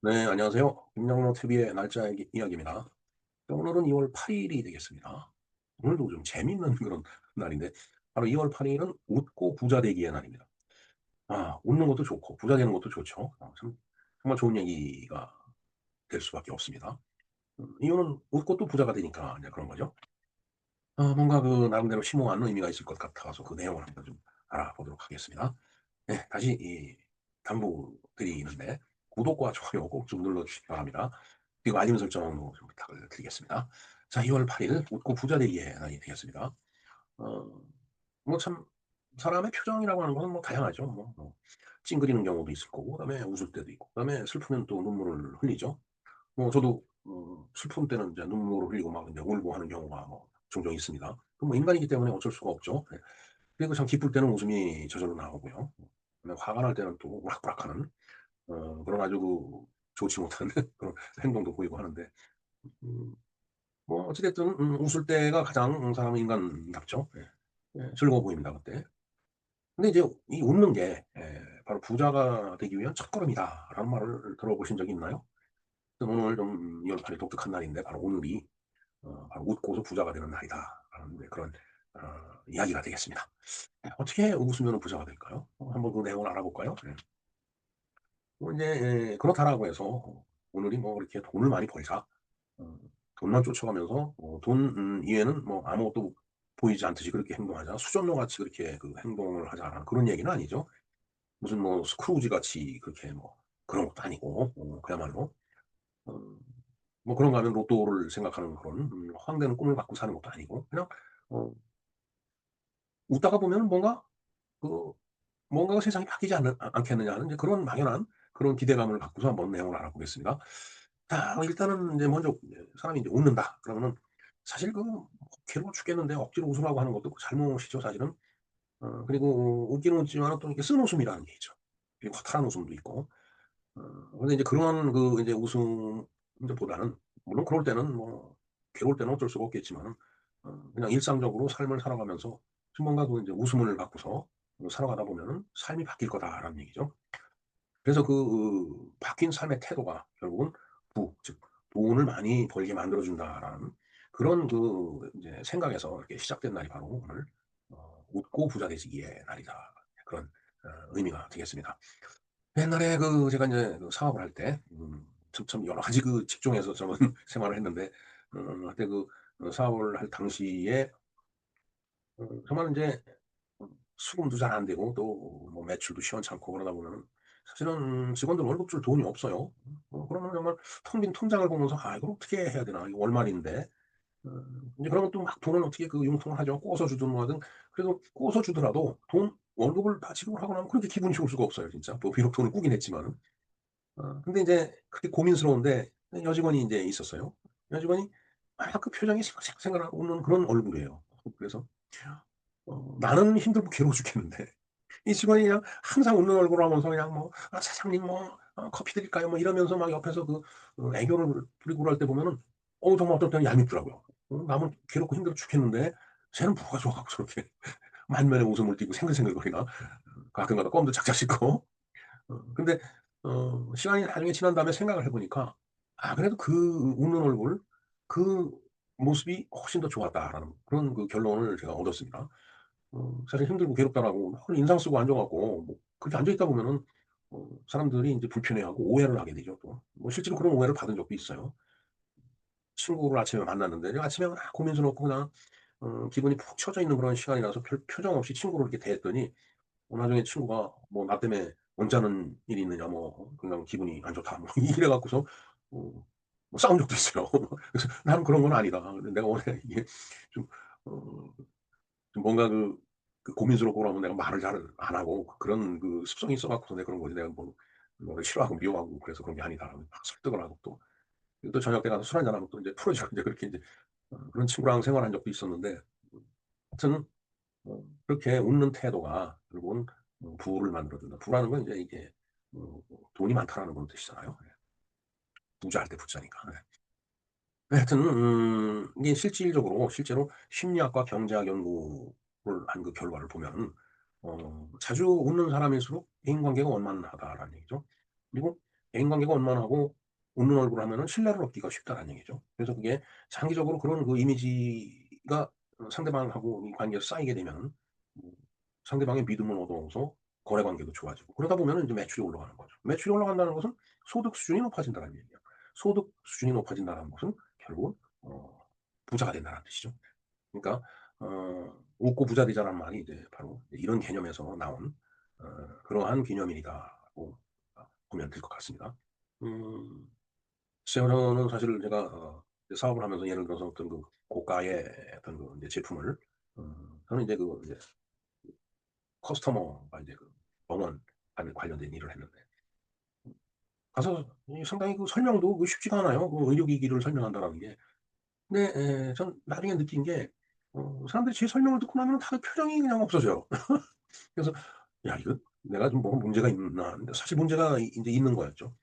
네, 안녕하세요. 김영로 TV의 날짜 이야기입니다. 오늘은 2월 8일이 되겠습니다. 오늘도 좀 재밌는 그런 날인데, 바로 2월 8일은 웃고 부자 되기의 날입니다. 웃는 것도 좋고, 부자 되는 것도 좋죠. 정말 좋은 얘기가 될 수밖에 없습니다. 이유는 웃고 또 부자가 되니까 이제 그런 거죠. 뭔가 그 나름대로 심오한 의미가 있을 것 같아서 그 내용을 한번 좀 알아보도록 하겠습니다. 네, 다시 당부드리는데, 구독과 좋아요 꼭 좀 눌러주시기 바랍니다. 그리고 알림 설정도 좀 부탁을 드리겠습니다. 자, 2월 8일 웃고 부자 되기의 날이 되겠습니다. 어, 뭐 참 사람의 표정이라고 하는 것은 뭐 다양하죠. 찡그리는 경우도 있을 거고, 그다음에 웃을 때도 있고, 그다음에 슬프면 또 눈물을 흘리죠. 저도 슬픈 때는 이제 눈물을 흘리고 막 이제 울고 하는 경우가 뭐 종종 있습니다. 그뭐 인간이기 때문에 어쩔 수가 없죠. 예. 그리고 참 기쁠 때는 웃음이 저절로 나오고요. 그다음에 화가 날 때는 또 우락부락하는 그런 아주 좋지 못한 그런 행동도 보이고 하는데 음 뭐 어찌 됐든 웃을 때가 가장 사람은 인간답죠. 예. 예, 즐거워 보입니다 그때. 근데 이제 이 웃는 게 바로 '부자가 되기 위한 첫걸음이다.'라는 말을 들어보신 적이 있나요? 오늘 좀 2월 8일 독특한 날인데 바로 오늘이 바로 '웃고서 부자가 되는 날이다.'라는 그런 어 이야기가 되겠습니다. 예, 어떻게 웃으면 부자가 될까요? 한번 그 내용을 알아볼까요? 예. 뭐 인제 그렇다라고 해서 오늘이 뭐 그렇게 '돈을 많이 벌자.' 어 돈만 쫓아가면서 돈 이외에는 뭐 아무것도 보이지 않듯이 그렇게 행동하자. 수전노 같이 그렇게 그 행동을 하자라는 그런 얘기는 아니죠. 무슨 뭐 스크루지 같이 그렇게 뭐 그런 것도 아니고 그야말로 어 뭐 그런가 하면 로또를 생각하는 그런 허황되는 꿈을 갖고 사는 것도 아니고 그냥 어 웃다가 보면은 그 뭔가가 세상이 바뀌지 않겠느냐 하는 이제 그런 막연한 그런 기대감을 갖고서 한번 내용을 알아보겠습니다. 자, 일단은 이제 먼저 사람이 이제 웃는다 그러면은 사실 괴로워 죽겠는데 억지로 웃으라고 하는 것도 잘못이죠 사실은. 그리고 웃기는 웃지만은 또 이렇게 쓴 웃음이라는 게 있죠. 그리고 허탈한 웃음도 있고. 근데 이제 그런 이제 웃음보다는 물론 그럴 때는 뭐 괴로울 때는 어쩔 수가 없겠지만은 그냥 일상적으로 삶을 살아가면서 좀 뭔가 이제 웃음을 갖고서 살아가다 보면은 '삶이 바뀔 거다.'라는 얘기죠. 그래서 바뀐 삶의 태도가 결국은 즉 '돈을 많이 벌게 만들어 준다.'라는 그런 이제 생각에서 이렇게 시작된 날이 바로 오늘 '웃고 부자 되시기의 날이다.' 그런 의미가 되겠습니다. 옛날에 제가 인제 사업을 할 때 참 여러 가지 직종에서 저는 생활을 했는데 그때 사업을 할 당시에 정말 인제 수금도 잘 안 되고 또 뭐 매출도 시원찮고 그러다 보면은 사실은 직원들 월급 줄 돈이 없어요. 그러면 정말 텅 빈 통장을 보면서 '아 이걸 어떻게 해야 되나. 이거 월말인데.' 어 인제 그러면 또 막 돈을 어떻게 융통을 하죠. 꼬서 주든 뭐하든. 그래도 꼬서 주더라도 월급을 다 지급을 하고 나면 그렇게 기분이 좋을 수가 없어요 진짜. 뭐 비록 돈을 꾸긴 했지만은. 근데 인제 그게 고민스러운데 여직원이 인제 있었어요. 여직원이 막 그 표정이 생각생각 웃는 그런 얼굴이에요. 그래서 나는 힘들고 괴로워 죽겠는데 이 직원이 그냥 항상 웃는 얼굴을 하면서 그냥 뭐 "아 사장님 뭐 커피 드릴까요?" 뭐 이러면서 막 옆에서 애교를 부리고 그럴 때 보면은 정말 어떨 때는 얄밉더라고요. 남은 괴롭고 힘들어 죽겠는데 쟤는 뭐가 좋아 갖고 저렇게 만면에 웃음을 띠고 생글생글거리나. 가끔가다 껌도 착착 씹고. 근데 시간이 나중에 지난 다음에 생각을 해 보니까 그래도 그 웃는 얼굴 그 모습이 훨씬 더 좋았다라는 그런 결론을 제가 얻었습니다. 사실 힘들고 괴롭다라고 인상 쓰고 앉아 갖고 뭐 그렇게 앉아 있다 보면은 사람들이 인제 불편해하고 오해를 하게 되죠 또. 뭐 실제로 그런 오해를 받은 적도 있어요. 친구를 아침에 만났는데 내가 아침에 막 고민스럽고 그냥 기분이 푹 처져 있는 그런 시간이라서 별 표정 없이 친구를 이렇게 대했더니 나중에 친구가 뭐 "나 때문에 언짢은 일이 있느냐." 뭐 "그냥 기분이 안 좋다." 뭐 이래 갖고서 뭐 싸운 적도 있어요. 그래서 "나는 그런 건 아니다." 근데 내가 원래 이게 좀 어 좀 뭔가 고민스럽고 그러면 내가 말을 잘 안 하고 그런 습성이 있어 갖고서 내가 그런 거지 내가 뭐 너를 싫어하고 미워하고 그래서 그런 게 아니다. 막 설득을 하고 또 그리고 또 저녁 때 가서 술 한잔 하면 또 인제 풀어 주고 인제 그렇게 인제 그런 친구랑 생활한 적도 있었는데 하여튼 그렇게 웃는 태도가 결국은 부를 만들어 준다. 부라는 건 인제 이게 돈이 많다라는 그런 뜻이잖아요. 예. 부자할 때 부자니까. 네. 하여튼 이게 실질적으로 심리학과 경제학 연구를 한 결과를 보면 자주 웃는 사람일수록 대인관계가 원만하다라는 얘기죠. 그리고 대인관계가 원만하고 웃는 얼굴을 하면은 신뢰를 얻기가 쉽다는 얘기죠. 그래서 그게 장기적으로 그런 그 이미지가 상대방하고 이 관계에서 쌓이게 되면은 뭐 상대방의 믿음을 얻어서 거래 관계도 좋아지고 그러다 보면은 이제 매출이 올라가는 거죠. 매출이 올라간다는 것은 소득 수준이 높아진다는 얘기예요. 소득 수준이 높아진다는 것은 결국은 부자가 된다는 뜻이죠. 그러니까 웃고 부자 되자라는 말이 이제 바로 이런 개념에서 나온 그러한 기념일이다고 보면 될 것 같습니다. 음, 글쎄요, 저는 사실 제가 사업을 하면서 예를 들어서 어떤 그 고가의 어떤 그 이제 제품을 저는 이제 그 이제 커스터머가 이제 그 병원 관련된 일을 했는데 가서 상당히 그 설명도 그 쉽지가 않아요. 그 의료기기를 설명한다라는 게. 근데 전 나중에 느낀 게 사람들이 제 설명을 듣고 나면 다 표정이 그냥 없어져요. 그래서 '야 이거 내가 좀 뭐가 문제가 있나.' 근데 사실 문제가 인제 있는 거였죠.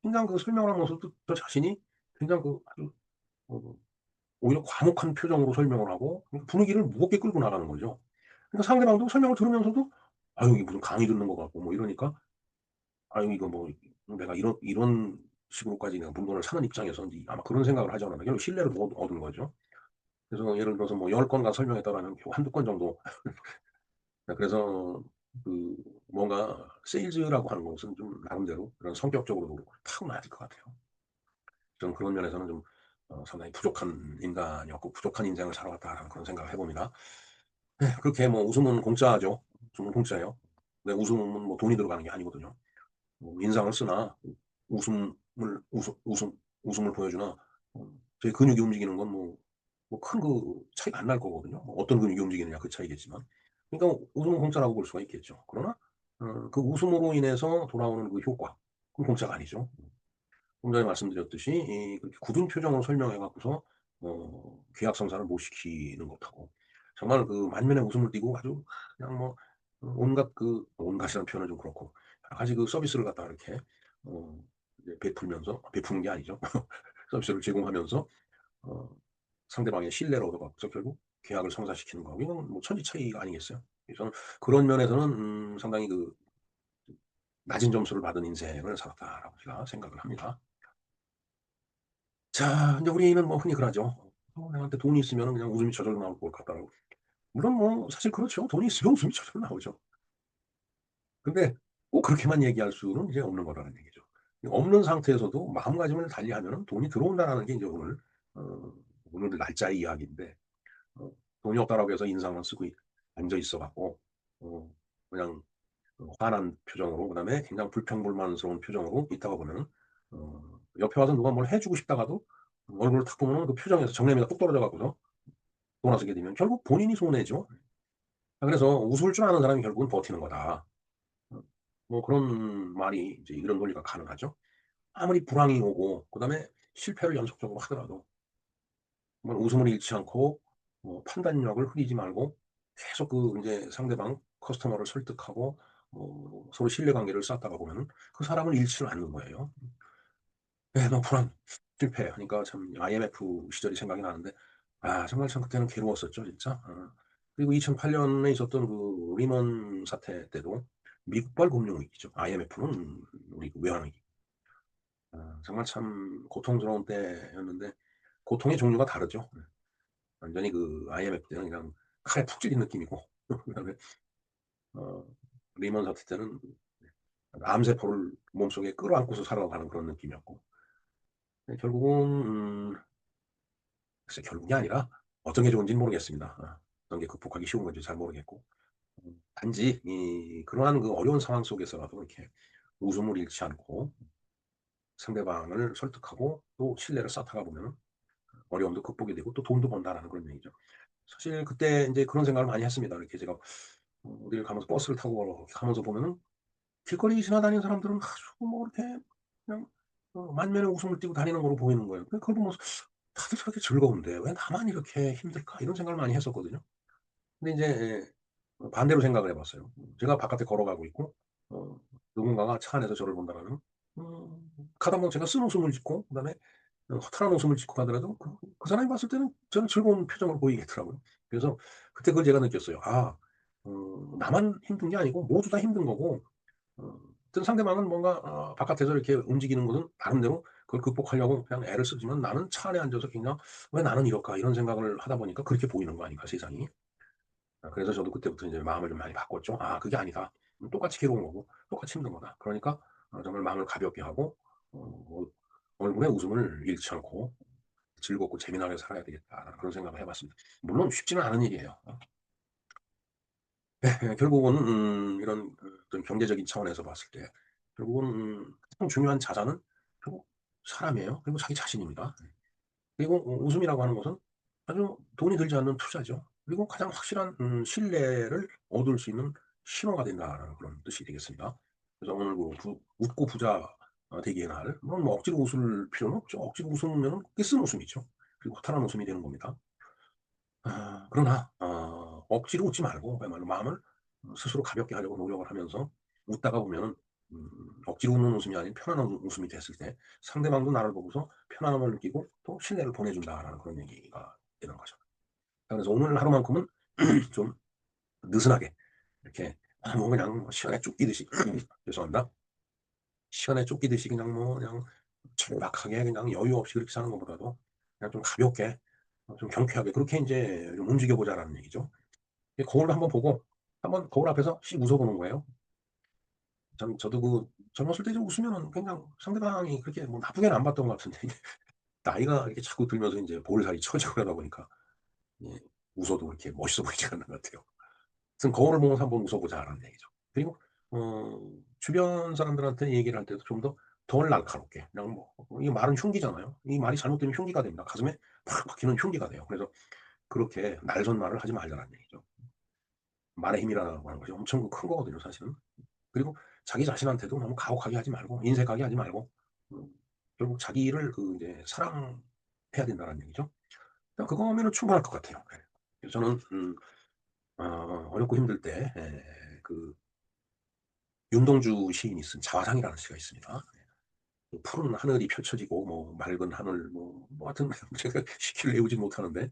그냥 그 설명을 하면서도 저 자신이 굉장히 그 아주 어 오히려 과묵한 표정으로 설명을 하고 분위기를 무겁게 끌고 나가는 거죠. 그러니까 상대방도 설명을 들으면서도 아유 이게 무슨 강의 듣는 것 같고 뭐 이러니까 아유 이거 뭐 내가 이런 식으로까지 내가 물건을 사는 입장에서 인제 아마 그런 생각을 하지 않았나 결국 신뢰를 못 얻은 거죠. 그래서 예를 들어서 뭐 10 건간 설명했다라면 겨우 1-2건 정도. 그래서 그 뭔가 세일즈라고 하는 것은 좀 나름대로 그런 성격적으로도 그렇고 타고나야 될 것 같아요. 좀 그런 면에서는 좀 상당히 부족한 인간이었고 '부족한 인생을 살아왔다.'라는 그런 생각을 해 봅니다. 네 그렇게 뭐 웃음은 공짜죠. 웃음은 공짜예요. 근데 웃음은 뭐 돈이 들어가는 게 아니거든요. 뭐 인상을 쓰나 웃음을 웃음을 보여주나 제 근육이 움직이는 건 뭐 큰 그 차이가 안 날 거거든요. 뭐 어떤 근육이 움직이느냐 그 차이겠지만. 그러니까 웃음은 공짜라고 볼 수가 있겠죠. 그러나 그 웃음으로 인해서 돌아오는 그 효과 그건 공짜가 아니죠. 좀 전에 말씀드렸듯이 그렇게 굳은 표정으로 설명해 갖고서 계약 성사를 못 시키는 것하고 정말 그 만면에 웃음을 띠고 아주 그냥 뭐 온갖 그 온갖이라는 표현은 좀 그렇고 여러 가지 그 서비스를 갖다가 이렇게 어 이제 베풀면서 베푸는 게 아니죠. 서비스를 제공하면서 어 상대방의 신뢰를 얻어 갖고서 결국 계약을 성사시키는 거 이건 뭐 천지차이가 아니겠어요? 그래서 저는 그런 면에서는 상당히 그 '낮은 점수를 받은 인생을 살았다.'라고 제가 생각을 합니다. 자 인제 우리는 뭐 흔히 그러죠. "나한테 돈이 있으면은 그냥 웃음이 저절로 나올 것 같다."라고. 물론 뭐 사실 그렇죠. 돈이 있으면 웃음이 저절로 나오죠. 근데 꼭 그렇게만 얘기할 수는 이제 없는 거라는 얘기죠. 없는 상태에서도 마음가짐을 달리하면은 돈이 들어온다라는 게 인제 어 오늘 날짜의 이야기인데 돈이 없다라고 해서 인상만 쓰고 앉아 있어 갖고 어 그냥 화난 표정으로 그다음에 굉장히 불평불만스러운 표정으로 있다가 보면은 옆에 와서 누가 뭘 해 주고 싶다가도 얼굴을 탁 보면은 그 표정에서 정내미가 뚝 떨어져 갖고서 돌아서게 되면 결국 본인이 손해죠. 그래서 웃을 줄 아는 사람이 결국은 버티는 거다. 어 뭐 그런 말이 이제 이런 논리가 가능하죠. 아무리 불황이 오고 그다음에 실패를 연속적으로 하더라도 정말 웃음을 잃지 않고 판단력을 흐리지 말고 계속 그 인제 상대방 커스터머를 설득하고 서로 신뢰관계를 쌓다가 보면은 그 사람을 잃지를 않는 거예요. 네 뭐 불황, 실패하니까 참 IMF 시절이 생각이 나는데 정말 참 그때는 괴로웠었죠 진짜. 그리고 2008 년에 있었던 그 리먼 사태 때도 미국발 금융위기죠. IMF는 우리 그 외환위기. 정말 참 고통스러운 때였는데 고통의 종류가 다르죠. 완전히 그 IMF 때는 그냥 칼에 푹 찔린 느낌이고 그다음에 어 리먼 사태 때는 암세포를 몸속에 끌어안고서 살아가는 그런 느낌이었고 결국은 글쎄 결국이 아니라 어떤 게 좋은지는 모르겠습니다. 어떤 게 극복하기 쉬운 건지 잘 모르겠고 단지 그러한 그 어려운 상황 속에서라도 이렇게 웃음을 잃지 않고 상대방을 설득하고 또 신뢰를 쌓다가 보면은 어려움도 극복이 되고 또 돈도 번다라는 그런 얘기죠. 사실 그때 인제 그런 생각을 많이 했습니다. 이렇게 제가 어딜 가면서 버스를 타고 이렇게 가면서 보면은 길거리 지나다니는 사람들은 아주 뭐 이렇게 그냥 만면에 웃음을 띠고 다니는 걸로 보이는 거예요. 그걸 보면서 '다들 저렇게 즐거운데 왜 나만 이렇게 힘들까?' 이런 생각을 많이 했었거든요. 근데 인제 반대로 생각을 해 봤어요. 제가 바깥에 걸어가고 있고 누군가가 차 안에서 저를 본다라면 가다 보면 제가 쓴 웃음을 짓고 그다음에 허탈한 웃음을 짓고 가더라도 그 사람이 봤을 때는 저는 즐거운 표정을 보이겠더라고요. 그래서 그때 그걸 제가 느꼈어요. 나만 힘든 게 아니고 모두 다 힘든 거고 어떤 상대방은 뭔가 바깥에서 이렇게 움직이는 것은 나름대로 그걸 극복하려고 그냥 애를 쓰지만 나는 차 안에 앉아서 그냥 '왜 나는 이럴까?' 이런 생각을 하다 보니까 그렇게 보이는 거 아닌가 세상이. 그래서 저도 그때부터 인제 마음을 좀 많이 바꿨죠. '아 그게 아니다. 똑같이 괴로운 거고 똑같이 힘든 거다. 그러니까 정말 마음을 가볍게 하고 어 얼굴에 웃음을 잃지 않고 즐겁고 재미나게 살아야 되겠다.'라는 그런 생각을 해 봤습니다. 물론 쉽지는 않은 일이에요. 예. 결국은 이런 어떤 경제적인 차원에서 봤을 때 결국은 가장 중요한 자산은 결국 사람이에요. 그리고 자기 자신입니다. 그리고 웃음이라고 하는 것은 아주 돈이 들지 않는 투자죠. 그리고 가장 확실한 신뢰를 얻을 수 있는 신호가 된다라는 그런 뜻이 되겠습니다. 그래서 오늘 그 웃고 부자 되기의 날 물론 뭐 억지로 웃을 필요는 없죠. 억지로 웃으면은 그게 쓴웃음이죠. 그리고 허탄한 웃음이 되는 겁니다. 그러나 억지로 웃지 말고 그야말로 마음을 스스로 가볍게 하려고 노력을 하면서 웃다가 보면은 음 억지로 웃는 웃음이 아닌 편안한 웃음이 됐을 때 상대방도 나를 보고서 편안함을 느끼고 또 신뢰를 보내준다라는 그런 얘기가 되는 거죠. 그래서 오늘 하루만큼은 좀 느슨하게 이렇게 뭐 그냥 뭐 시간에 쫓기듯이 죄송합니다. 시간에 쫓기듯이 그냥 뭐 그냥 절박하게 그냥 여유 없이 그렇게 사는 것보다도 그냥 좀 가볍게 좀 경쾌하게 그렇게 인제 좀 움직여 보자라는 얘기죠. 이 거울을 한번 보고 한번 거울 앞에서 씩 웃어 보는 거예요. 저도 그 젊었을 때 좀 웃으면은 그냥 상대방이 그렇게 뭐 나쁘게는 안 봤던 것 같은데 나이가 이렇게 자꾸 들면서 인제 볼살이 처지고 그러다 보니까 예 웃어도 그렇게 멋있어 보이지가 않는 것 같아요. 하여튼 "거울을 보면서 한번 웃어 보자."라는 얘기죠. 그리고 주변 사람들한테 얘기를 할 때도 좀 더 덜 날카롭게 그냥 뭐 이 말은 흉기잖아요. 이 말이 잘못되면 흉기가 됩니다. 가슴에 팍 박히는 흉기가 돼요. 그래서 그렇게 날선 말을 하지 말자는 얘기죠. 말의 힘이라고 하는 것이 엄청 큰 거거든요 사실은. 그리고 자기 자신한테도 너무 가혹하게 하지 말고 인색하게 하지 말고 음 결국 자기를 그 인제 사랑해야 된다는 얘기죠. 그냥 그거면은 충분할 것 같아요. 예. 그래서 저는 어렵고 힘들 때 그 윤동주 시인이 쓴 자화상이라는 시가 있습니다. 그 푸른 하늘이 펼쳐지고 뭐 맑은 하늘 뭐 하여튼 제가 시키를 외우진 못하는데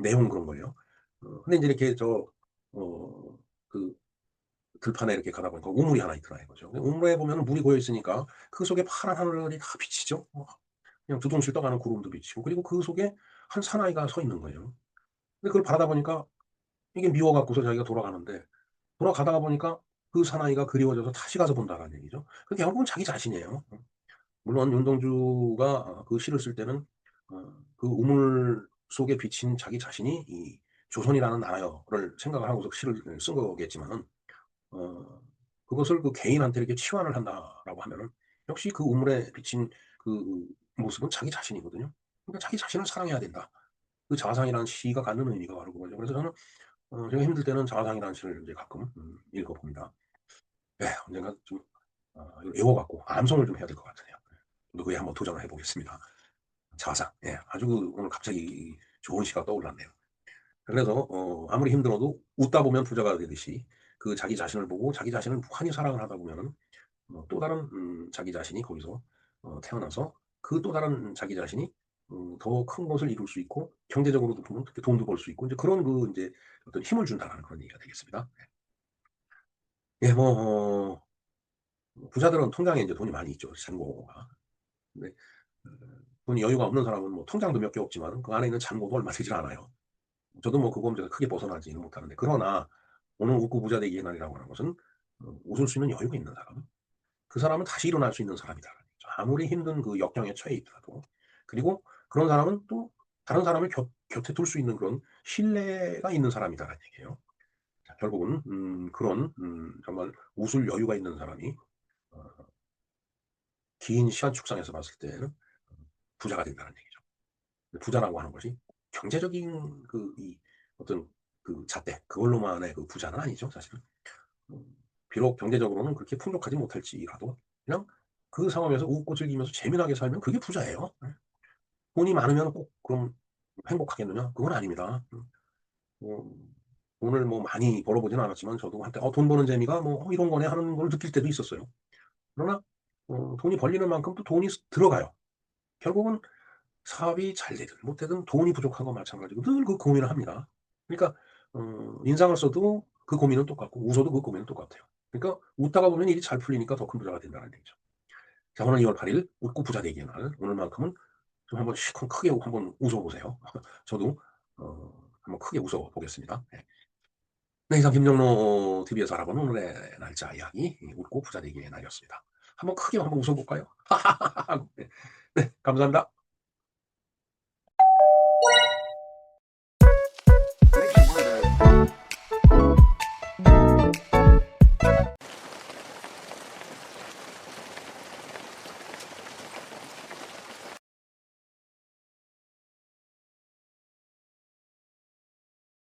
내용은 그런 거예요. 근데 인제 이렇게 그 들판에 이렇게 가다 보니까 우물이 하나 있더라 이거죠. 우물에 보면은 물이 고여 있으니까 그 속에 파란 하늘이 다 비치죠. 그냥 두둥실 떠가는 구름도 비치고 그리고 그 속에 한 사나이가 서 있는 거예요. 근데 그걸 바라다 보니까 이게 미워 갖고서 자기가 돌아가는데 돌아가다가 보니까 그 사나이가 그리워져서 다시 가서 본다라는 얘기죠. 그 결국은 자기 자신이에요. 물론 윤동주가 그 시를 쓸 때는 그 우물 속에 비친 자기 자신이 이 조선이라는 나라여를 생각을 하고서 시를 쓴 거겠지만은 어 그것을 그 개인한테 이렇게 치환을 한다라고 하면은 역시 그 우물에 비친 그 모습은 자기 자신이거든요. 그러니까 '자기 자신을 사랑해야 된다.' 그 자화상이라는 시가 갖는 의미가 바로 그거죠. 그래서 저는 제가 힘들 때는 자화상이라는 시를 이제 가끔 읽어 봅니다. 예. 언젠가 좀 이거 외워 갖고 암송을 좀 해야 될 것 같으네요. 저도 그에 한번 도전을 해 보겠습니다. 자화상. 예. 아주 오늘 갑자기 좋은 시가 떠올랐네요. 그래서 아무리 힘들어도 웃다 보면 부자가 되듯이 그 자기 자신을 보고 자기 자신을 무한히 사랑을 하다 보면은 또 다른 자기 자신이 거기서 태어나서 그 또 다른 자기 자신이 더 큰 것을 이룰 수 있고 경제적으로도 보면 그렇게 돈도 벌 수 있고 인제 그런 그 인제 어떤 힘을 준다라는 그런 얘기가 되겠습니다. 예 뭐 부자들은 통장에 인제 돈이 많이 있죠, 잔고가. 근데 돈이 여유가 없는 사람은 뭐 통장도 몇 개 없지만은 그 안에 있는 잔고도 얼마 되질 않아요. 저도 뭐 그 범죄에서 크게 벗어나지는 못하는데 그러나 오늘 웃고 부자 되기의 날이라고 하는 것은 웃을 수 있는 여유가 있는 사람, 그 사람은 다시 일어날 수 있는 사람이다라는 거죠. 아무리 힘든 그 역경에 처해 있더라도. 그리고 그런 사람은 또 다른 사람을 곁에 둘 수 있는 그런 신뢰가 있는 사람이다라는 얘기예요. 자 결국은 그런 정말 웃을 여유가 있는 사람이 어 긴 시간 축상에서 봤을 때는 부자가 된다는 얘기죠. 부자라고 하는 것이 경제적인 그 이 어떤 그 잣대 그걸로만의 그 부자는 아니죠 사실은. 음 비록 경제적으로는 그렇게 풍족하지 못할지라도 그냥 그 상황에서 웃고 즐기면서 재미나게 살면 그게 부자예요. 예. 돈이 많으면 꼭 그럼 행복하겠느냐? 그건 아닙니다. 뭐 돈을 뭐 많이 벌어 보지는 않았지만 저도 한때 '돈 버는 재미가 뭐 이런 거네.' 하는 걸 느낄 때도 있었어요. 그러나 돈이 벌리는 만큼 또 돈이 들어가요. 결국은 사업이 잘 되든 못 되든 돈이 부족한 건 마찬가지고 늘 그 고민을 합니다. 그러니까 인상을 써도 그 고민은 똑같고 웃어도 그 고민은 똑같아요. 그러니까 웃다가 보면 일이 잘 풀리니까 더 큰 부자가 된다는 얘기죠. 자, 오늘 2월 8일 웃고 부자 되기의 날. 오늘만큼은 좀 한번 시큰 크게 한번 웃어보세요. 저도 한번 크게 웃어보겠습니다. 네. 네, 이상 김정로 TV에서 알아본 오늘의 날짜 이야기, 웃고 부자 되기의 날이었습니다. 한번 크게 한번 웃어볼까요? 네, 네, 감사합니다.